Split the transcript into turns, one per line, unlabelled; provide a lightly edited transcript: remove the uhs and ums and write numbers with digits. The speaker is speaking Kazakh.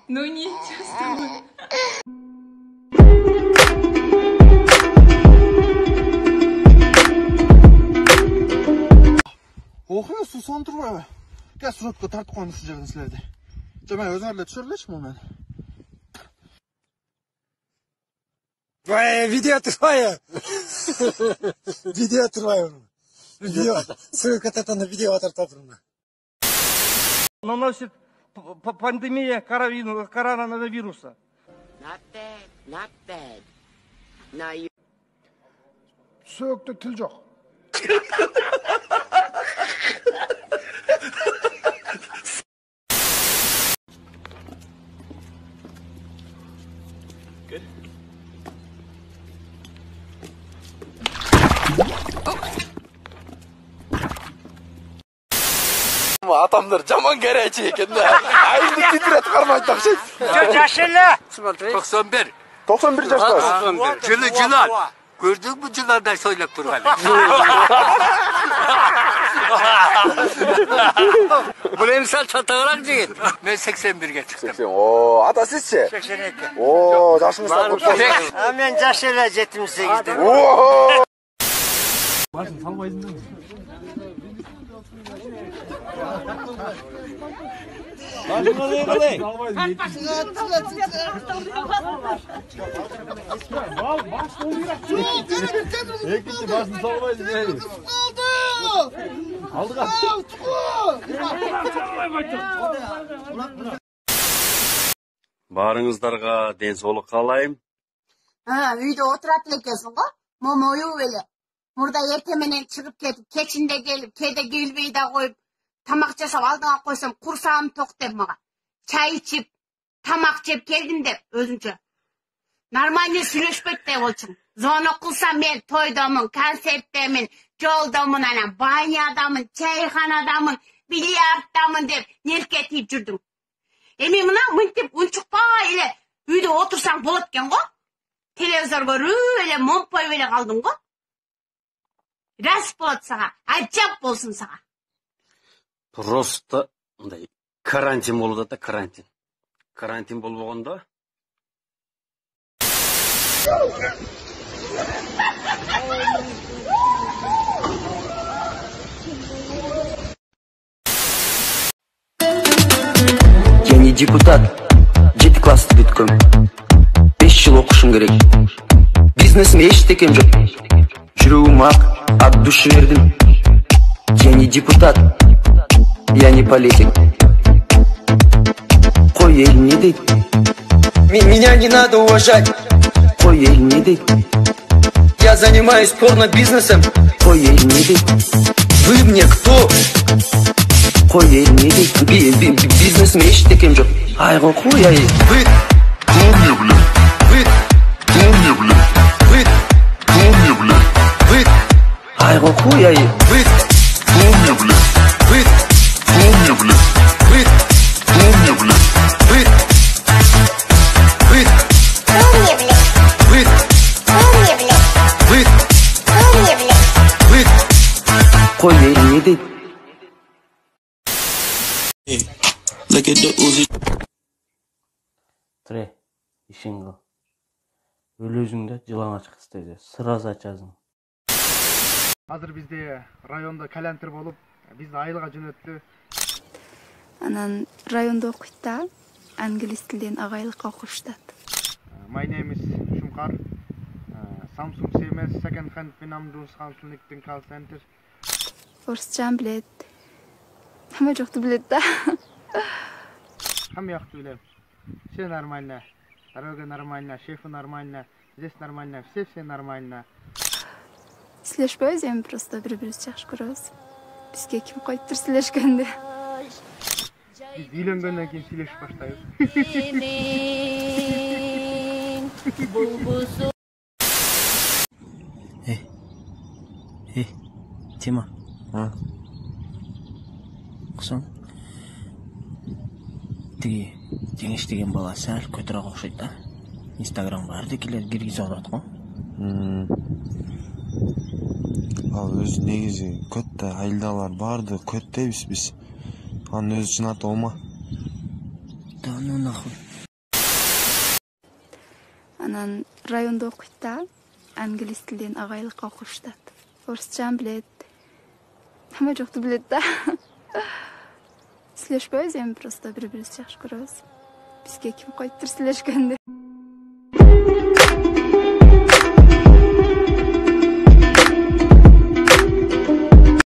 Ну ничего с тобой.
Оқиға су сон тұрмай. Кәз сұротқа тартып қойын ұшы жерден сілерді. Жамай өзіңерлі түсірілеші мұ мен?
Видео тұрмай. Видео тұрмай. Видео. Ссылка на видео атартапырына.
Наносит пандемия коронавируса.
Not bad. Now you...
Сөкті тіл жоқ.
Good.
Atamlar caman gereği eкен de. Ayını titret karmayı takşın.
Yaşlı.
91.
91 yaştasın.
Cılar. Gördün mü cılardan söyleyip durmalı. Bu emsal çatağıran değil. Ben 81'e çıktım.
Oo, ata sizce?
82.
Oo, yaşınız da kutlu.
Ben yaşlı 78'de.
Oo.
Başın salmayızın değil mi? Başın alayım alayım. Salmayızın 70. Baş doldurak. Ekildi başın salmayızın değil mi? Aldık abi.
Barыңыздарға денсаулық қалайым.
Үйde oturat ekesin go. Momoyu öyle. Burada ertemenen çıkıp ketip, keçinde gelip, kede gülbeyi de koyup, tamak jasap aldığına koysam kursağım tok der maga. Çay içip, tamak jep geldim de özünçe. Normalde süleşpek de olsun. Zonu kılsam ben toydamın, konserttemin, joldamun anam, banyadamın, çayxanadamın, bilyardamın dep nerketip жүрдüm. Emi mına mıntip unçukpa ile үйde otursan bolotken go. Televizor görüp öyle mompoy öyle kaldım go. Rast болады саға, ажап болсын саға.
Просто карантин болуда да карантин. Карантин болбогондо
Я не депутат, 7 классты бүткөм. 5 жыл окушум керек. Бизнесим эчтекем жок. Жүрөгүм ак, от души бердим. Я не депутат, я не политик. Кой эл не дейт? Меня не надо уважать. Кой эл не дейт? Я занимаюсь порно-бизнесом. Кой эл не дейт? Вы мне кто? Кой эл не дейт? Бизнесим эчтекем жок. Айго кой ай. Вы кто мне, блядь? Вы кто мне, блядь? Вы кто мне, блядь? Вы айго кой ай. Вы кто мне, блядь? Вы кто мне, блядь? Вы кто мне, блядь? Вы кто мне, блядь? Вы кто мне, блядь? Вы кто мне, блядь? Вы кой эл не дейт?
Look at the Uzi.
Тре, ишин кыл. Өлөзүңдө жылаңач кыстайды. Сразу ачасың.
Азыр бизде районда калентер болуп, бизди айылга жөнөттү.
Анан районда окуйт да, англис тилден агайлыкка окуштат.
My name is Shumkar. Samsung CMS second hand Vinamdus Counseling Call Center.
Орусчан билет. Хамма жокту билет да.
Хамма жокты билем. Все нормально. Дорога нормально, шефы нормально, здесь нормально, все нормально.
Силешпейбиз эми просто бири-бирибизди жакшы көрөбүз. Бизге ким койттур силешкенди?
Биз үйлөнгөндөн кийин силешип баштайбыз.
Тима. Кусаң? Тиги Жеңиш деген бала сәл көтөрөк окшойт да. Инстаграм бардыкилер киргизип атат го.
Ал өзү негизи көт да айылдагылар барды көт дейбиз биз.
Анын өзү чын аты Ома.
Да ну нахуй.
Анан районда окуйт да, англис тилден агайлыкка окуштат. Орусчаны билет. Хамма жокту билет да. Сүйлөшпөйбүз эми просто бири-бирибизди жакшы көрөбүз. Бизге ким коюптур сүйлөшкөндү.